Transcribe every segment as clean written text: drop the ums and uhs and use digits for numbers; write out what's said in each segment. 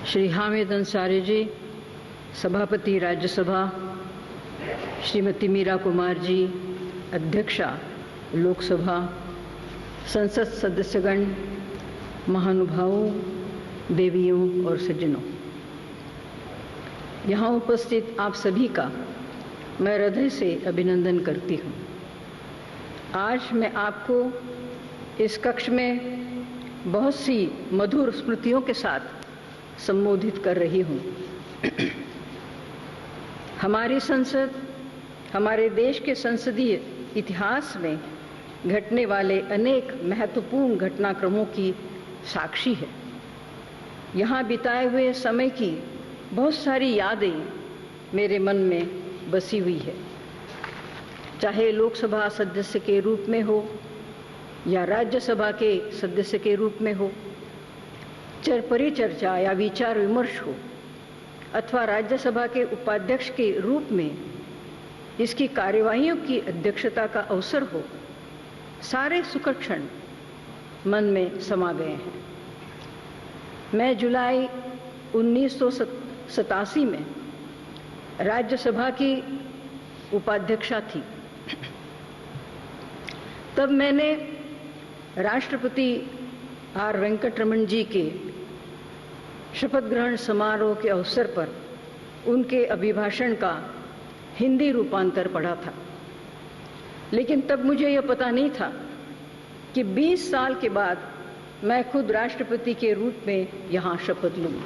श्री हामिद अंसारी जी, सभापति राज्यसभा, श्रीमती मीरा कुमार जी, अध्यक्षा लोकसभा, संसद सदस्यगण, महानुभावों, देवियों और सज्जनों, यहाँ उपस्थित आप सभी का मैं हृदय से अभिनंदन करती हूँ। आज मैं आपको इस कक्ष में बहुत सी मधुर स्मृतियों के साथ संबोधित कर रही हूँ। हमारी संसद हमारे देश के संसदीय इतिहास में घटने वाले अनेक महत्वपूर्ण घटनाक्रमों की साक्षी है। यहाँ बिताए हुए समय की बहुत सारी यादें मेरे मन में बसी हुई है, चाहे लोकसभा सदस्य के रूप में हो या राज्यसभा के सदस्य के रूप में हो, परिचर्चा या विचार विमर्श हो, अथवा राज्यसभा के उपाध्यक्ष के रूप में इसकी कार्यवाहियों की अध्यक्षता का अवसर हो, सारे सुखद क्षण मन में समा गए हैं। मैं जुलाई 1987 में राज्यसभा की उपाध्यक्षा थी। तब मैंने राष्ट्रपति आर वेंकटरमण जी के शपथ ग्रहण समारोह के अवसर पर उनके अभिभाषण का हिंदी रूपांतर पढ़ा था, लेकिन तब मुझे यह पता नहीं था कि 20 साल के बाद मैं खुद राष्ट्रपति के रूप में यहाँ शपथ लूँगी।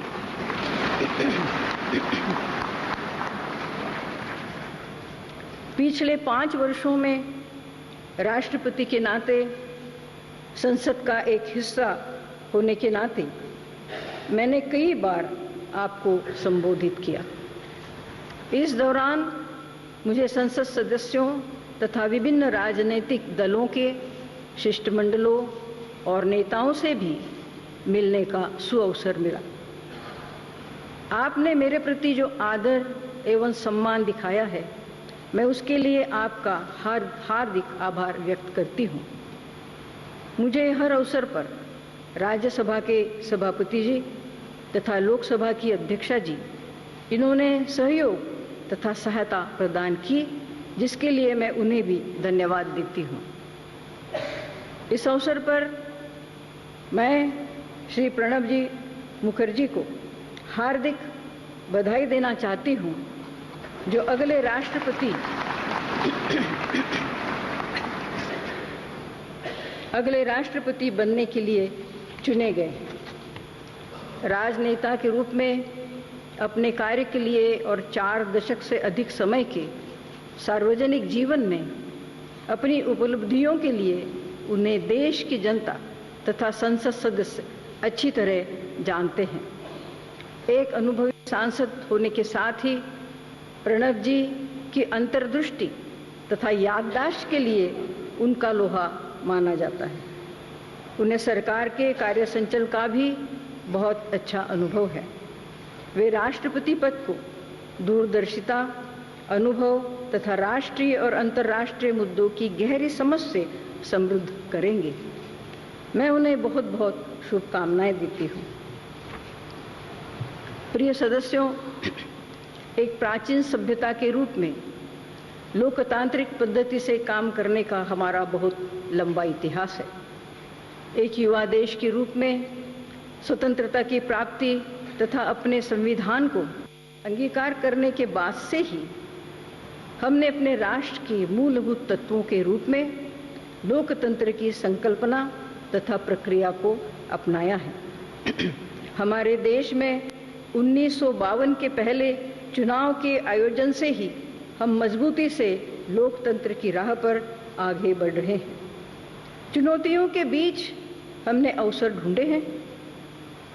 पिछले 5 वर्षों में राष्ट्रपति के नाते, संसद का एक हिस्सा होने के नाते मैंने कई बार आपको संबोधित किया। इस दौरान मुझे संसद सदस्यों तथा विभिन्न राजनीतिक दलों के शिष्टमंडलों और नेताओं से भी मिलने का सुअवसर मिला। आपने मेरे प्रति जो आदर एवं सम्मान दिखाया है, मैं उसके लिए आपका हार्दिक आभार व्यक्त करती हूँ। मुझे हर अवसर पर राज्यसभा के सभापति जी तथा लोकसभा की अध्यक्षा जी, इन्होंने सहयोग तथा सहायता प्रदान की, जिसके लिए मैं उन्हें भी धन्यवाद देती हूँ। इस अवसर पर मैं श्री प्रणब जी मुखर्जी को हार्दिक बधाई देना चाहती हूँ, जो अगले राष्ट्रपति बनने के लिए चुने गए हैं। राजनेता के रूप में अपने कार्य के लिए और 4 दशक से अधिक समय के सार्वजनिक जीवन में अपनी उपलब्धियों के लिए उन्हें देश की जनता तथा संसद सदस्य अच्छी तरह जानते हैं। एक अनुभवी सांसद होने के साथ ही प्रणब जी की अंतर्दृष्टि तथा याददाश्त के लिए उनका लोहा माना जाता है। उन्हें सरकार के कार्य संचालन का भी बहुत अच्छा अनुभव है। वे राष्ट्रपति पद को दूरदर्शिता, अनुभव तथा राष्ट्रीय और अंतर्राष्ट्रीय मुद्दों की गहरी समझ से समृद्ध करेंगे। मैं उन्हें बहुत बहुत शुभकामनाएं देती हूँ। प्रिय सदस्यों, एक प्राचीन सभ्यता के रूप में लोकतांत्रिक पद्धति से काम करने का हमारा बहुत लंबा इतिहास है। एक युवा देश के रूप में स्वतंत्रता की प्राप्ति तथा अपने संविधान को अंगीकार करने के बाद से ही हमने अपने राष्ट्र के मूलभूत तत्वों के रूप में लोकतंत्र की संकल्पना तथा प्रक्रिया को अपनाया है। हमारे देश में 1952 के पहले चुनाव के आयोजन से ही हम मजबूती से लोकतंत्र की राह पर आगे बढ़ रहे हैं। चुनौतियों के बीच हमने अवसर ढूंढे हैं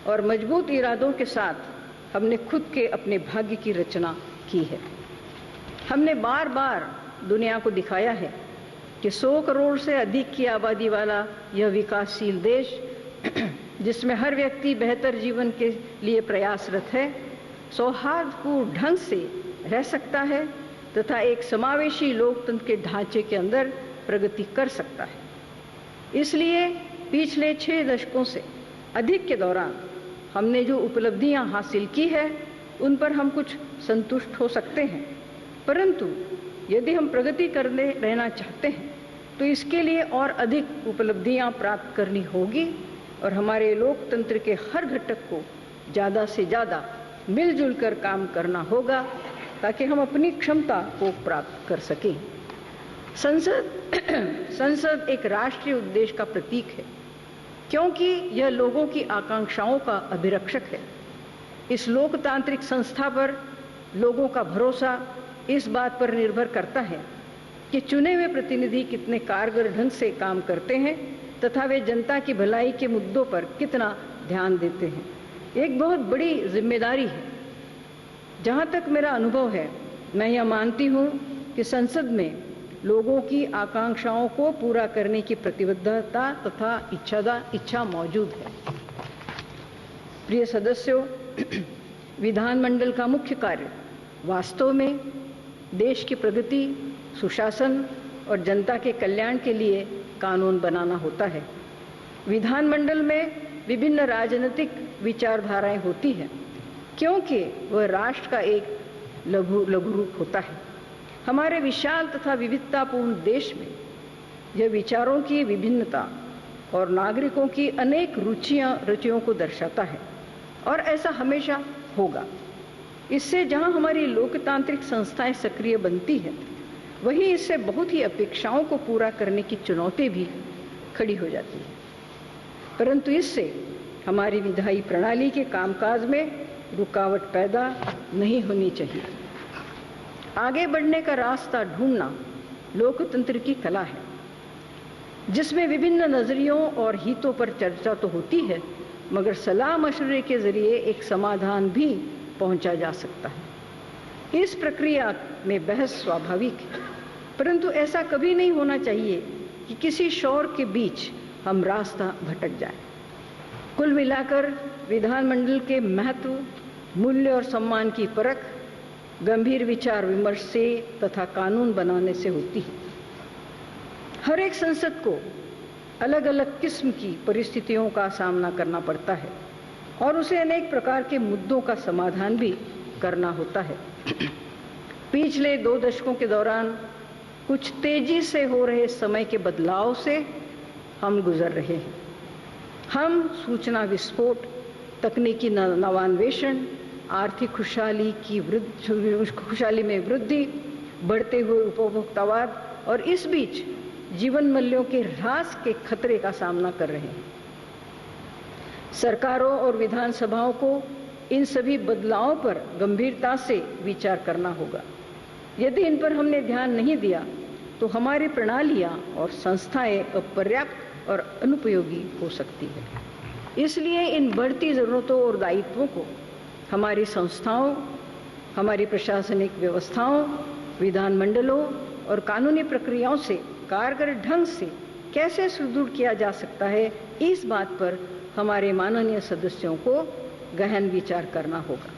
और मजबूत इरादों के साथ हमने खुद के अपने भाग्य की रचना की है। हमने बार बार दुनिया को दिखाया है कि 100 करोड़ से अधिक की आबादी वाला यह विकासशील देश, जिसमें हर व्यक्ति बेहतर जीवन के लिए प्रयासरत है, सौहार्दपूर्ण ढंग से रह सकता है तथा एक समावेशी लोकतंत्र के ढांचे के अंदर प्रगति कर सकता है। इसलिए पिछले 6 दशकों से अधिक के दौरान हमने जो उपलब्धियां हासिल की है उन पर हम कुछ संतुष्ट हो सकते हैं, परंतु यदि हम प्रगति करने रहना चाहते हैं तो इसके लिए और अधिक उपलब्धियां प्राप्त करनी होगी और हमारे लोकतंत्र के हर घटक को ज़्यादा से ज़्यादा मिलजुल कर काम करना होगा ताकि हम अपनी क्षमता को प्राप्त कर सकें। संसद एक राष्ट्रीय उद्देश्य का प्रतीक है क्योंकि यह लोगों की आकांक्षाओं का अभिरक्षक है। इस लोकतांत्रिक संस्था पर लोगों का भरोसा इस बात पर निर्भर करता है कि चुने हुए प्रतिनिधि कितने कारगर ढंग से काम करते हैं तथा वे जनता की भलाई के मुद्दों पर कितना ध्यान देते हैं। एक बहुत बड़ी जिम्मेदारी है। जहाँ तक मेरा अनुभव है, मैं यह मानती हूँ कि संसद में लोगों की आकांक्षाओं को पूरा करने की प्रतिबद्धता तथा इच्छा मौजूद है। प्रिय सदस्यों, विधानमंडल का मुख्य कार्य वास्तव में देश की प्रगति, सुशासन और जनता के कल्याण के लिए कानून बनाना होता है। विधानमंडल में विभिन्न राजनीतिक विचारधाराएं होती हैं क्योंकि वह राष्ट्र का एक लघु रूप होता है। हमारे विशाल तथा विविधतापूर्ण देश में यह विचारों की विभिन्नता और नागरिकों की अनेक रुचियों को दर्शाता है और ऐसा हमेशा होगा। इससे जहां हमारी लोकतांत्रिक संस्थाएं सक्रिय बनती है, वहीं इससे बहुत ही अपेक्षाओं को पूरा करने की चुनौती भी खड़ी हो जाती है, परंतु इससे हमारी विधायी प्रणाली के कामकाज में रुकावट पैदा नहीं होनी चाहिए। आगे बढ़ने का रास्ता ढूंढना लोकतंत्र की कला है, जिसमें विभिन्न नजरियों और हितों पर चर्चा तो होती है, मगर सलाह मशवरे के जरिए एक समाधान भी पहुंचा जा सकता है। इस प्रक्रिया में बहस स्वाभाविक है, परंतु ऐसा कभी नहीं होना चाहिए कि किसी शोर के बीच हम रास्ता भटक जाएं। कुल मिलाकर विधानमंडल के महत्व, मूल्य और सम्मान की परख गंभीर विचार विमर्श से तथा कानून बनाने से होती है। हर एक संसद को अलग अलग किस्म की परिस्थितियों का सामना करना पड़ता है और उसे अनेक प्रकार के मुद्दों का समाधान भी करना होता है। पिछले 2 दशकों के दौरान कुछ तेजी से हो रहे समय के बदलाव से हम गुजर रहे हैं। हम सूचना विस्फोट, तकनीकी नवान्वेषण, आर्थिक खुशहाली में वृद्धि, बढ़ते हुए उपभोक्तावाद और इस बीच जीवन मूल्यों के ह्रास के खतरे का सामना कर रहे हैं। सरकारों और विधानसभाओं को इन सभी बदलावों पर गंभीरता से विचार करना होगा। यदि इन पर हमने ध्यान नहीं दिया तो हमारी प्रणालियां और संस्थाएं अपर्याप्त और अनुपयोगी हो सकती है। इसलिए इन बढ़ती जरूरतों और दायित्वों को हमारी संस्थाओं, हमारी प्रशासनिक व्यवस्थाओं, विधानमंडलों और कानूनी प्रक्रियाओं से कारगर ढंग से कैसे सुदृढ़ किया जा सकता है, इस बात पर हमारे माननीय सदस्यों को गहन विचार करना होगा।